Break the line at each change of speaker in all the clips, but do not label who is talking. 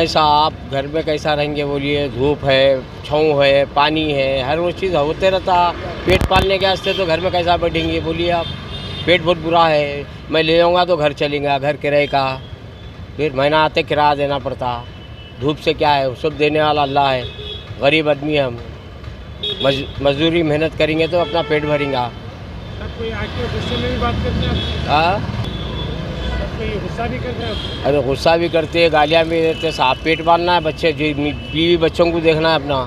नहीं साहब, घर में कैसा रहेंगे बोलिए। धूप है, छाँव है, पानी है, हर वो चीज़ होते रहता। पेट पालने के वास्ते तो घर में कैसा बैठेंगे बोलिए आप। पेट बहुत बुरा है। मैं ले जाऊँगा तो घर चलेगा, घर किराए का, फिर महीना आते किराया देना पड़ता। धूप से क्या है, सब देने वाला अल्लाह है। गरीब आदमी हम, मजदूरी मेहनत करेंगे तो अपना पेट भरेंगे।
कोई आके गुस्से में भी बात करते हैं?
हाँ,
कोई गुस्सा भी करते हैं?
अरे गुस्सा भी करते हैं, गालियाँ भी देते हैं। साहब पेट पालना है, बच्चे बीवी बच्चों को देखना है अपना।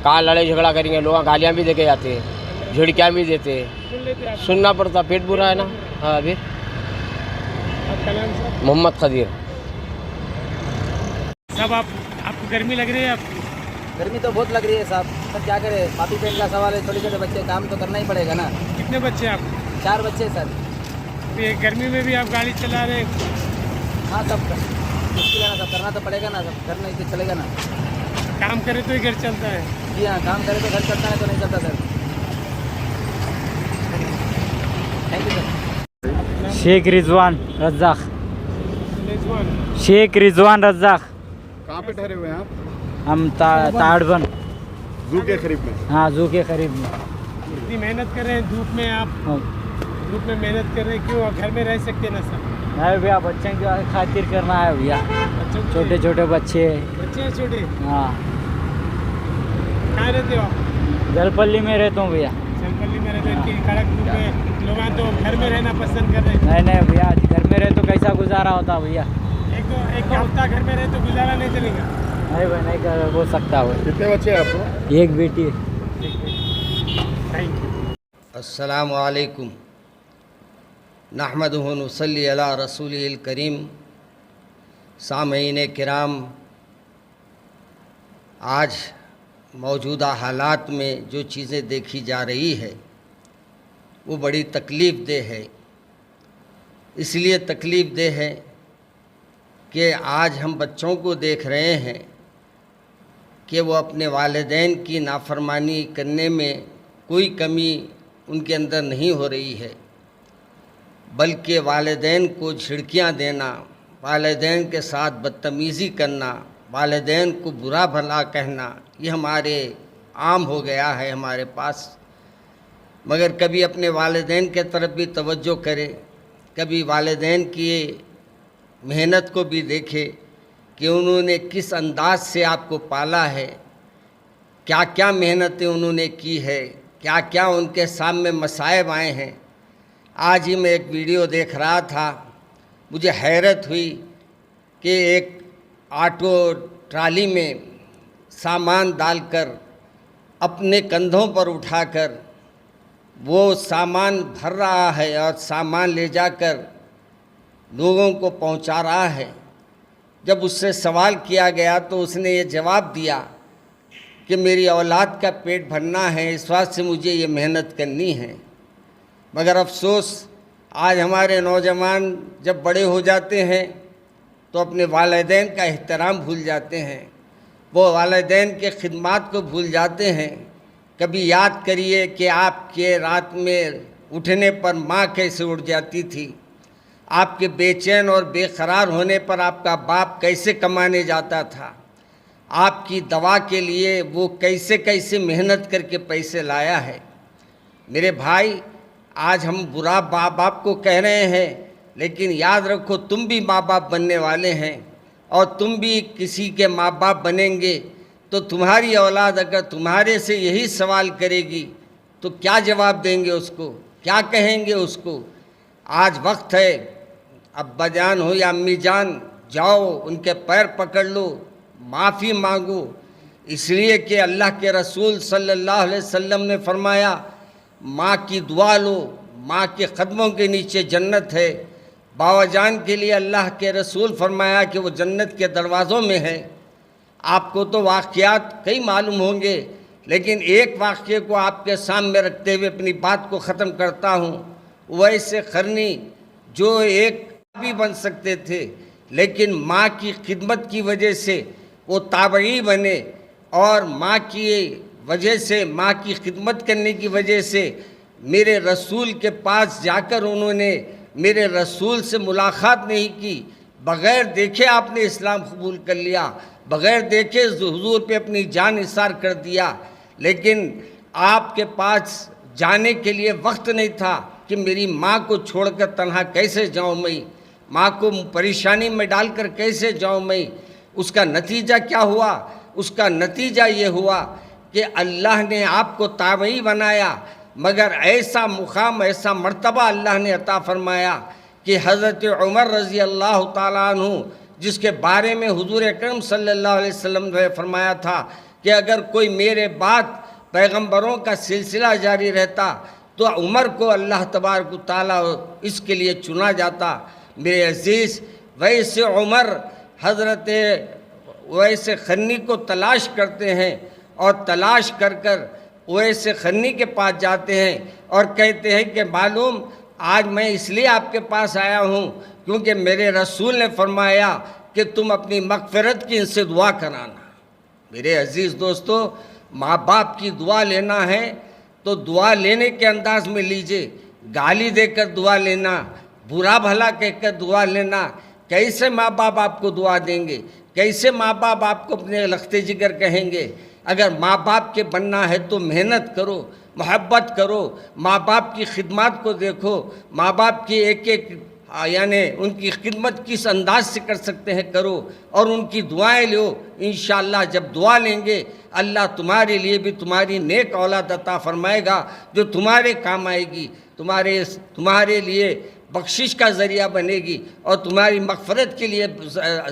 कहाँ लड़ाई झगड़ा करेंगे, लोग गालियाँ भी दे के जाते हैं, झिड़कियाँ भी देते हैं।
सुन लेते हैं आप?
सुनना पड़ता, पेट बुरा है ना। हाँ, अभी
आपका नाम सर?
मोहम्मद खदीर।
सब आपको गर्मी लग रही है? आपकी
गर्मी तो बहुत लग रही है साहब, पर क्या करें, पापी पेट का सवाल है। छोटे छोटे बच्चे, काम तो करना ही पड़ेगा ना।
कितने बच्चे हैं आपके?
4 बच्चे सर।
तो ये गर्मी में भी आप गाड़ी चला रहे हैं?
हाँ, सब मुश्किल है ना, सब करना तो पड़ेगा ना, सब करना ही तो चलेगा ना।
काम करे तो ही घर चलता है।
जी हाँ, काम करे तो घर चलता है, तो नहीं चलता sir. Thank you sir.
Sheikh Rizwan Razzaq.
Rizwan,
Sheikh Rizwan Razzaq.
कहाँ पे ठहरे हुए हैं आप?
हम ताड़बन।
जू के करीब में।
हाँ, जू के करीब में।
इतनी मेहनत कर रहे हैं धूप में, आप
हाँ।
धूप में मेहनत कर रहे हैं, क्यों घर में रह सकते ना सर?
नहीं भैया, बच्चों की खातिर करना है भैया।
बच्चों के-
छोटे छोटे बच्चे।
बच्चे हैं छोटे?
हाँ,
कहाँ रहते हो आप?
जलपल्ली में रहता हूँ भैया।
जलपल्ली में रहते हैं। कड़क धूप में लोग तो घर में रहना पसंद कर रहे हैं।
नहीं नहीं भैया, घर में रहे तो कैसा गुजारा होता भैया।
एक हफ्ता घर में रहे तो गुजारा नहीं चलेगा।
नहीं भाई, नहीं कर हो सकता भाई।
कितने बच्चे हैं आपको?
एक बेटी है।
Thank you.
अस्सलामु अलैकुम नहमदुहु व नुसल्ली अला रसूलिल करीम। सामईन किराम, आज मौजूदा हालात में जो चीज़ें देखी जा रही है वो बड़ी तकलीफ़ देह है। इसलिए तकलीफ़ देह है कि आज हम बच्चों को देख रहे हैं कि वो अपने वालिदैन की नाफरमानी करने में कोई कमी उनके अंदर नहीं हो रही है, बल्कि वालिदैन को झिड़कियाँ देना, वालिदैन के साथ बदतमीज़ी करना, वालिदैन को बुरा भला कहना, ये हमारे आम हो गया है हमारे पास। मगर कभी अपने वालिदैन के तरफ भी तवज्जो करे, कभी वालिदैन की मेहनत को भी देखे कि उन्होंने किस अंदाज से आपको पाला है, क्या क्या मेहनतें उन्होंने की है, क्या क्या उनके सामने मसाइब आए हैं। आज ही मैं एक वीडियो देख रहा था, मुझे हैरत हुई कि एक ऑटो ट्राली में सामान डालकर अपने कंधों पर उठाकर वो सामान भर रहा है और सामान ले जाकर लोगों को पहुंचा रहा है। जब उससे सवाल किया गया तो उसने ये जवाब दिया कि मेरी औलाद का पेट भरना है, इस बात से मुझे ये मेहनत करनी है। मगर अफसोस, आज हमारे नौजवान जब बड़े हो जाते हैं तो अपने वालिदैन का एहतराम भूल जाते हैं, वो वालिदैन के खिदमात को भूल जाते हैं। कभी याद करिए कि आपके रात में उठने पर माँ कैसे उठ जाती थी, आपके बेचैन और बेकरार होने पर आपका बाप कैसे कमाने जाता था, आपकी दवा के लिए वो कैसे कैसे मेहनत करके पैसे लाया है। मेरे भाई, आज हम बुरा माँ बाप को कह रहे हैं, लेकिन याद रखो तुम भी माँ बाप बनने वाले हैं और तुम भी किसी के माँ बाप बनेंगे। तो तुम्हारी औलाद अगर तुम्हारे से यही सवाल करेगी तो क्या जवाब देंगे उसको, क्या कहेंगे उसको। आज वक्त है, अब्बा जान हो या अम्मी जान, जाओ उनके पैर पकड़ लो, माफ़ी मांगो, इसलिए कि अल्लाह के रसूल सल्लल्लाहु अलैहि वसल्लम ने फरमाया, माँ की दुआ लो, माँ के कदमों के नीचे जन्नत है। बाबा जान के लिए अल्लाह के रसूल फरमाया कि वो जन्नत के दरवाज़ों में है। आपको तो वाक़यात कई मालूम होंगे, लेकिन एक वाक़े को आपके सामने रखते हुए अपनी बात को ख़त्म करता हूँ। वैसे करनी जो एक भी बन सकते थे, लेकिन माँ की खिदमत की वजह से वो ताबई बने और माँ की वजह से, माँ की खिदमत करने की वजह से मेरे रसूल के पास जाकर उन्होंने मेरे रसूल से मुलाकात नहीं की, बग़ैर देखे आपने इस्लाम कबूल कर लिया, बग़ैर देखे हुजूर पे अपनी जान निसार कर दिया, लेकिन आपके पास जाने के लिए वक्त नहीं था कि मेरी माँ को छोड़कर तन्हा कैसे जाऊँ मैं, माँ को परेशानी में डालकर कैसे जाऊँ मैं। उसका नतीजा क्या हुआ? उसका नतीजा ये हुआ कि अल्लाह ने आपको ताबई बनाया, मगर ऐसा मुकाम, ऐसा मर्तबा अल्लाह ने अता फरमाया कि हज़रत उमर रज़ी अल्लाह ताला अन्हु, जिसके बारे में हुजूर अकरम सल्लल्लाहु अलैहि वसल्लम ने फरमाया था कि अगर कोई मेरे बाद पैगंबरों का सिलसिला जारी रहता तो उमर को अल्लाह तबारक ताला इसके लिए चुना जाता। मेरे अजीज़, वैसे उमर हज़रत वैसे खन्नी को तलाश करते हैं और तलाश कर कर वैसे खन्नी के पास जाते हैं और कहते हैं कि मालूम आज मैं इसलिए आपके पास आया हूँ क्योंकि मेरे रसूल ने फरमाया कि तुम अपनी मग़फ़िरत की इनसे दुआ कराना। मेरे अजीज़ दोस्तों, माँ बाप की दुआ लेना है तो दुआ लेने के अंदाज में लीजिए, गाली देकर दुआ लेना, बुरा भला कहकर दुआ लेना, कैसे माँ बाप आपको दुआ देंगे? कैसे माँ बाप आपको अपने लख्ते जिगर कहेंगे? अगर माँ बाप के बनना है तो मेहनत करो, मोहब्बत करो, माँ बाप की खिदमत को देखो, माँ बाप की एक एक यानी उनकी खिदमत किस अंदाज से कर सकते हैं करो और उनकी दुआएं लो। इंशाअल्लाह जब दुआ लेंगे अल्लाह तुम्हारे लिए भी तुम्हारी नेक औलाद अता फरमाएगा जो तुम्हारे काम आएगी, तुम्हारे लिए बख्शिश का ज़रिया बनेगी और तुम्हारी मग़फ़िरत के लिए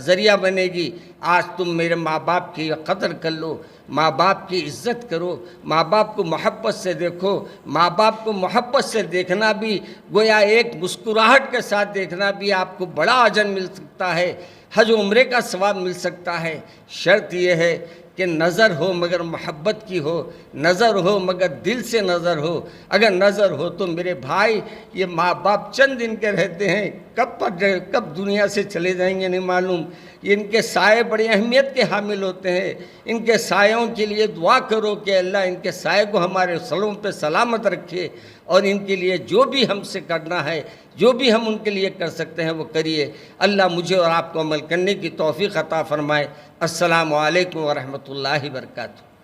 ज़रिया बनेगी। आज तुम मेरे माँ बाप की कदर कर लो, माँ बाप की इज़्ज़त करो, माँ बाप को मोहब्बत से देखो। माँ बाप को मोहब्बत से देखना भी गोया एक मुस्कुराहट के साथ देखना भी आपको बड़ा अजर मिल सकता है, हज उम्रे का सवाब मिल सकता है। शर्त यह है कि नज़र हो मगर मोहब्बत की हो, नज़र हो मगर दिल से नज़र हो। अगर नज़र हो तो मेरे भाई, ये माँ बाप चंद दिन के रहते हैं, कब दुनिया से चले जाएंगे नहीं मालूम। इनके साए बड़ी अहमियत के हामिल होते हैं। इनके सायों के लिए दुआ करो कि अल्लाह इनके साए को हमारे सलों पे सलामत रखे और इनके लिए जो भी हमसे करना है, जो भी हम उनके लिए कर सकते हैं वो करिए। अल्लाह मुझे और आपको अमल करने की तौफीक अता फरमाए। अस्सलामु अलैकुम व रहमतुल्लाहि व बरकातुहू।